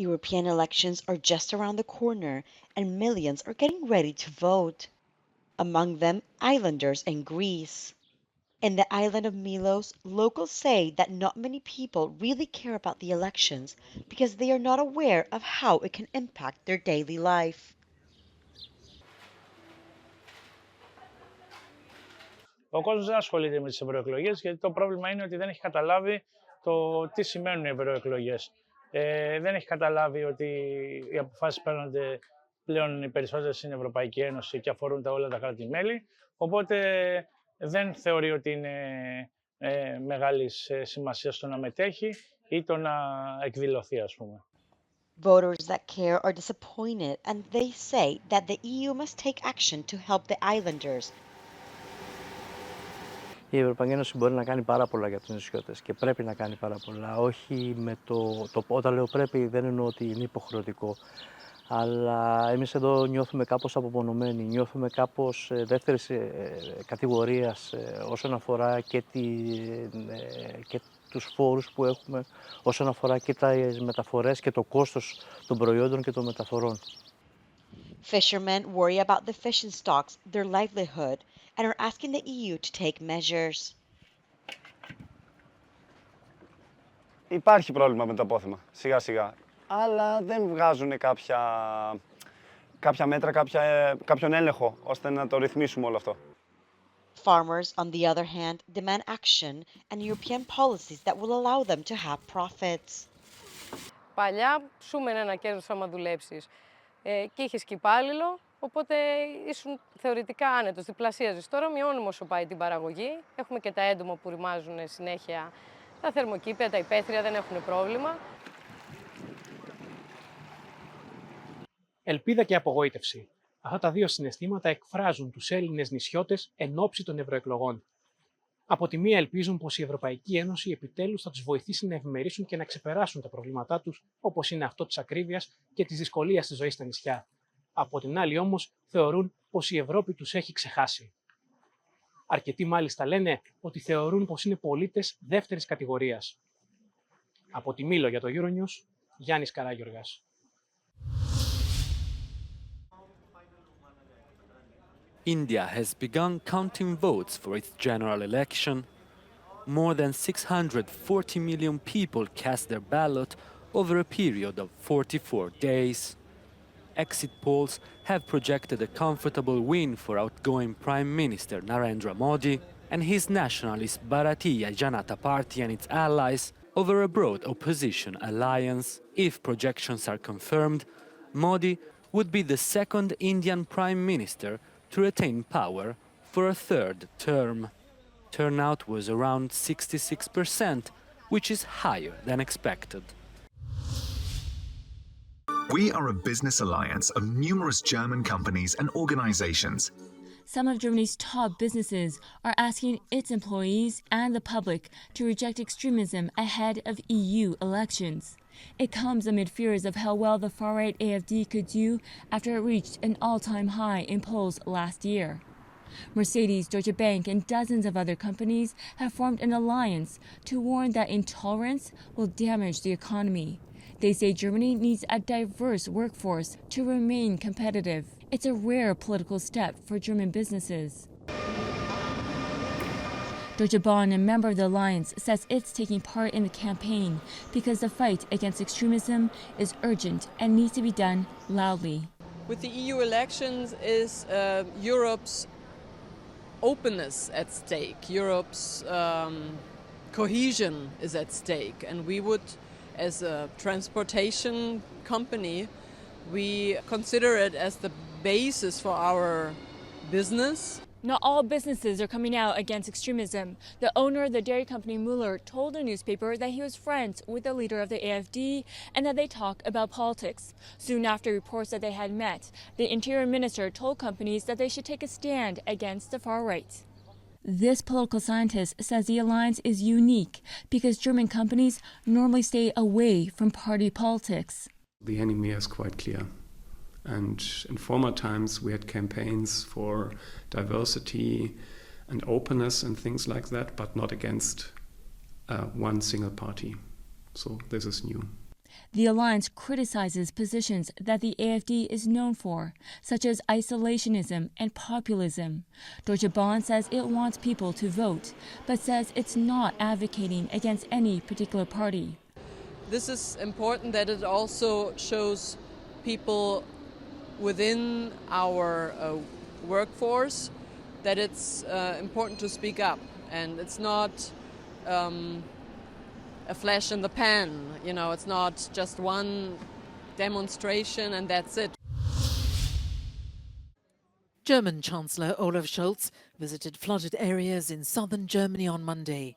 European elections are just around the corner, and millions are getting ready to vote, among them islanders in Greece. In the island of Milos, locals say that not many people really care about the elections because they are not aware of how it can impact their daily life. Ο κόσμος δεν ασχολείται με τις ευρωεκλογές γιατί το πρόβλημα είναι ότι δεν έχει καταλάβει το τι σημαίνουν οι ευρωεκλογές. Δεν έχει καταλάβει ότι οι αποφάσεις παίρνονται πλέον οι περισσότερες στην Ευρωπαϊκή Ένωση και αφορούν όλα τα κράτη-μέλη, οπότε δεν θεωρεί ότι είναι μεγάλης σημασίας το να μετέχει ή το να εκδηλωθεί, ας πούμε. Voters that care are disappointed and they say that the EU must take action to help the islanders. Η Ευρωπαϊκή Ένωση μπορεί να κάνει πάρα πολλά για τους νησιώτες και πρέπει να κάνει πάρα πολλά. Όχι με όταν λέω πρέπει δεν εννοώ ότι είναι υποχρεωτικό, αλλά εμείς εδώ νιώθουμε κάπως απομονωμένοι, νιώθουμε κάπως δεύτερης κατηγορίας όσον αφορά και τους φόρους που έχουμε, όσον αφορά και τις μεταφορές και το κόστος των προϊόντων και των μεταφορών. Fishermen worry about the fishing stocks, their livelihood, and are asking the EU to take measures. Υπάρχει πρόβλημα με το απόθεμα, σιγά σιγά, αλλά δεν βγάζουν κάποια μέτρα, κάποιον έλεγχο, ώστε να το ρυθμίσουμε όλο αυτό. Farmers, on the other hand, demand action and European policies that will allow them to have profits. Παλιά σούμενε ένα κέρδος άμα δουλέψεις και είχες και υπάλληλο, οπότε ήσουν θεωρητικά άνετος, διπλασίαζες. Τώρα μειώνουμε όσο πάει την παραγωγή, έχουμε και τα έντομα που ρημάζουν συνέχεια, τα θερμοκήπια, τα υπαίθρια δεν έχουν πρόβλημα. Ελπίδα και απογοήτευση. Αυτά τα δύο συναισθήματα εκφράζουν τους Έλληνες νησιώτες εν ώψη των ευρωεκλογών. Από τη μία ελπίζουν πως η Ευρωπαϊκή Ένωση επιτέλους θα τους βοηθήσει να ευημερήσουν και να ξεπεράσουν τα προβλήματά τους, όπως είναι αυτό της ακρίβειας και της δυσκολίας της ζωής στα νησιά. Από την άλλη όμως θεωρούν πως η Ευρώπη τους έχει ξεχάσει. Αρκετοί μάλιστα λένε ότι θεωρούν πως είναι πολίτες δεύτερης κατηγορίας. Από τη Μήλο για το Euronews, Γιάννης Καράγιοργας. India has begun counting votes for its general election. More than 640 million people cast their ballot over a period of 44 days. Exit polls have projected a comfortable win for outgoing Prime Minister Narendra Madi and his nationalist Bharatiya Janata Party and its allies over a broad opposition alliance. If projections are confirmed, Modi would be the second Indian Prime Minister to retain power for a third term. Turnout was around 66%, which is higher than expected. We are a business alliance of numerous German companies and organizations. Some of Germany's top businesses are asking its employees and the public to reject extremism ahead of EU elections. It comes amid fears of how well the far-right AfD could do after it reached an all-time high in polls last year. Mercedes, Deutsche Bank, and dozens of other companies have formed an alliance to warn that intolerance will damage the economy. They say Germany needs a diverse workforce to remain competitive. It's a rare political step for German businesses. Deutsche Bahn, a member of the alliance, says it's taking part in the campaign because the fight against extremism is urgent and needs to be done loudly. With the EU elections is Europe's openness at stake. Europe's cohesion is at stake, and we would, as a transportation company, we consider it as the basis for our business. Not all businesses are coming out against extremism. The owner of the dairy company Müller told the newspaper that he was friends with the leader of the AfD and that they talk about politics. Soon after reports that they had met, the interior minister told companies that they should take a stand against the far right. This political scientist says the alliance is unique because German companies normally stay away from party politics. The enemy is quite clear. And in former times we had campaigns for diversity and openness and things like that, but not against one single party. So this is new. The alliance criticizes positions that the AfD is known for, such as isolationism and populism. Deutsche Bahn says it wants people to vote, but says it's not advocating against any particular party. This is important that it also shows people within our workforce that it's important to speak up, and it's not a flash in the pan, you know, it's not just one demonstration and that's it. German Chancellor Olaf Scholz visited flooded areas in southern Germany on Monday.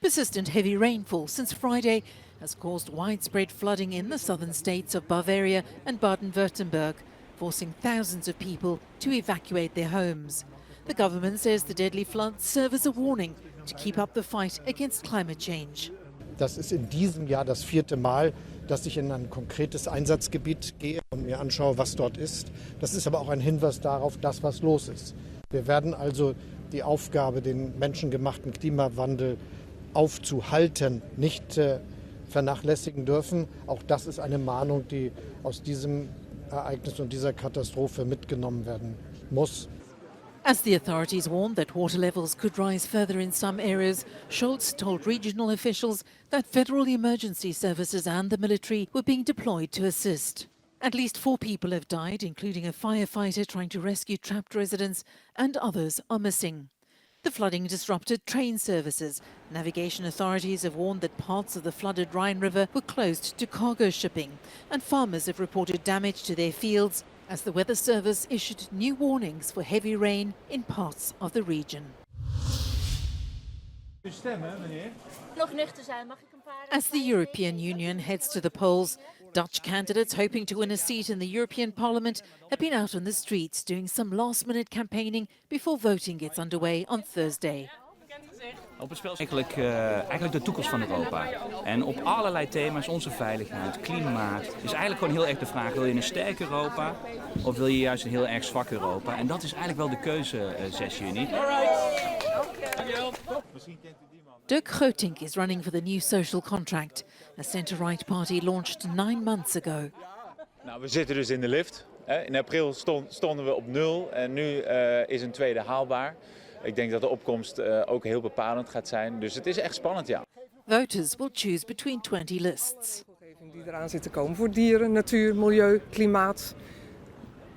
Persistent heavy rainfall since Friday has caused widespread flooding in the southern states of Bavaria and Baden-Württemberg, forcing thousands of people to evacuate their homes. The government says the deadly floods serve as a warning to keep up the fight against climate change. Das ist in diesem Jahr das 4. Mal, dass ich in ein konkretes Einsatzgebiet gehe und mir anschaue, was dort ist. Das ist aber auch ein Hinweis darauf, dass was los ist. Wir werden also die Aufgabe, den menschengemachten Klimawandel aufzuhalten, nicht vernachlässigen dürfen. Auch das ist eine Mahnung, die aus diesem Ereignis und dieser Katastrophe mitgenommen werden muss. As the authorities warned that water levels could rise further in some areas, Scholz told regional officials that federal emergency services and the military were being deployed to assist. At least 4 people have died, including a firefighter trying to rescue trapped residents, and others are missing. The flooding disrupted train services. Navigation authorities have warned that parts of the flooded Rhine River were closed to cargo shipping, and farmers have reported damage to their fields as the Weather Service issued new warnings for heavy rain in parts of the region. As the European Union heads to the polls, Dutch candidates hoping to win a seat in the European Parliament have been out on the streets doing some last-minute campaigning before voting gets underway on Thursday. Op het spel is eigenlijk de toekomst van Europa. En op allerlei thema's, onze veiligheid, klimaat, is eigenlijk gewoon heel erg de vraag: wil je een sterk Europa of wil je juist een heel erg zwak Europa? En dat is eigenlijk wel de keuze 6 juni. Dirk Goetink is running for the new social contract, a centre-right party launched 9 months ago. Nou, we zitten dus in de lift. In april stonden we op 0 en nu is een tweede haalbaar. Ik denk dat de opkomst ook heel bepalend gaat zijn. Dus het is echt spannend, ja. Voters will choose between 20 lists. Die eraan zit te komen voor dieren, natuur, milieu, klimaat.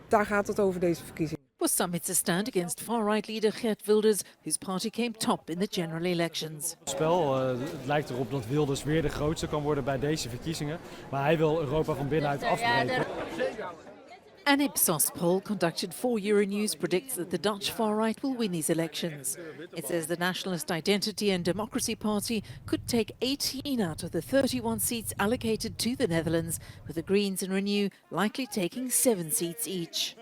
Daar gaat het over deze verkiezing. For some, it's a stand against far-right leader Geert Wilders, whose party came top in the general elections. Het lijkt erop dat Wilders weer de grootste kan worden bij deze verkiezingen. Maar hij wil Europa van binnenuit afbreken. An Ipsos poll conducted for Euronews predicts that the Dutch far-right will win these elections. It says the Nationalist Identity and Democracy Party could take 18 out of the 31 seats allocated to the Netherlands, with the Greens and Renew likely taking 7 seats each.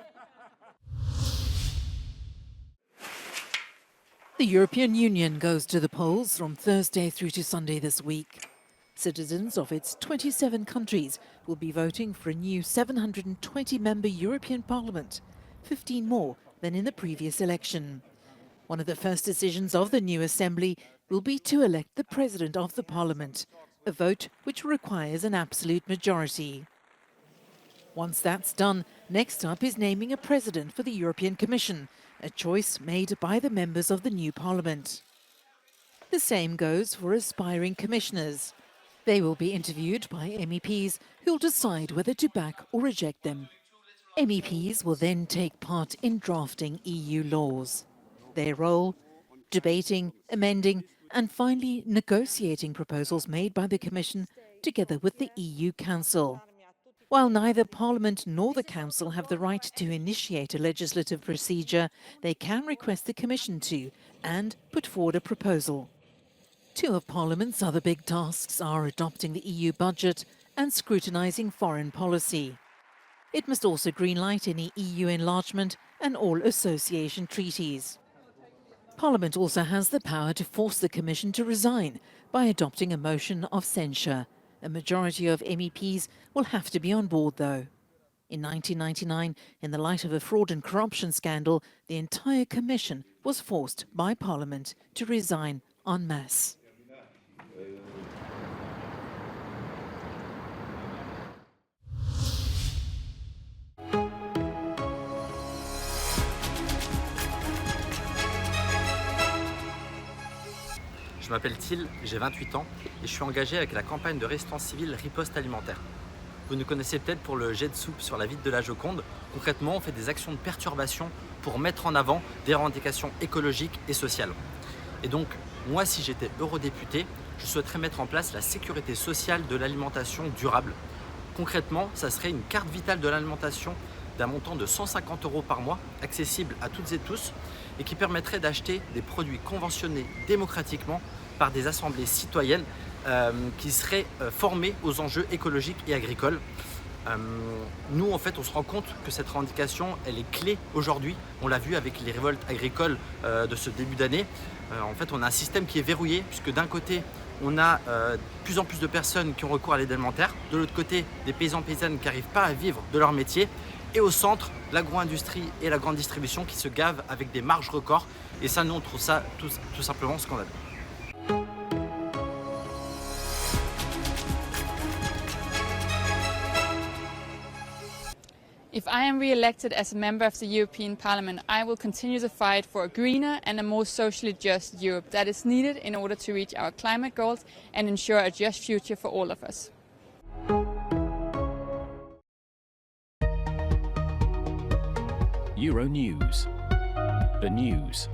The European Union goes to the polls from Thursday through to Sunday this week. Citizens of its 27 countries will be voting for a new 720-member European Parliament, 15 more than in the previous election. One of the first decisions of the new assembly will be to elect the President of the Parliament, a vote which requires an absolute majority. Once that's done, next up is naming a president for the European Commission, a choice made by the members of the new Parliament. The same goes for aspiring commissioners. They will be interviewed by MEPs who'll decide whether to back or reject them. MEPs will then take part in drafting EU laws. Their role? Debating, amending, and finally negotiating proposals made by the Commission together with the EU Council. While neither Parliament nor the Council have the right to initiate a legislative procedure, they can request the Commission to and put forward a proposal. 2 of Parliament's other big tasks are adopting the EU budget and scrutinising foreign policy. It must also greenlight any EU enlargement and all association treaties. Parliament also has the power to force the Commission to resign by adopting a motion of censure. A majority of MEPs will have to be on board, though. In 1999, in the light of a fraud and corruption scandal, the entire Commission was forced by Parliament to resign en masse. m'appelle Thiel, j'ai 28 ans et je suis engagé avec la campagne de résistance civile Riposte Alimentaire. Vous nous connaissez peut-être pour le jet de soupe sur la vide de la Joconde. Concrètement, on fait des actions de perturbation pour mettre en avant des revendications écologiques et sociales. Et donc, moi, si j'étais eurodéputé, je souhaiterais mettre en place la sécurité sociale de l'alimentation durable. Concrètement, ça serait une carte vitale de l'alimentation d'un montant de 150 € par mois, accessible à toutes et tous, et qui permettrait d'acheter des produits conventionnés démocratiquement par des assemblées citoyennes qui seraient formées aux enjeux écologiques et agricoles. Nous, en fait, on se rend compte que cette revendication, elle est clé aujourd'hui. On l'a vu avec les révoltes agricoles de ce début d'année. En fait, on a un système qui est verrouillé, puisque d'un côté, on a de plus en plus de personnes qui ont recours à l'aide alimentaire. De l'autre côté, des paysans paysannes qui n'arrivent pas à vivre de leur métier. Et au centre, l'agro-industrie et la grande distribution qui se gavent avec des marges records. Et ça, nous, on trouve ça tout simplement scandaleux. If I am re-elected as a member of the European Parliament, I will continue to fight for a greener and a more socially just Europe that is needed in order to reach our climate goals and ensure a just future for all of us. Euronews. The news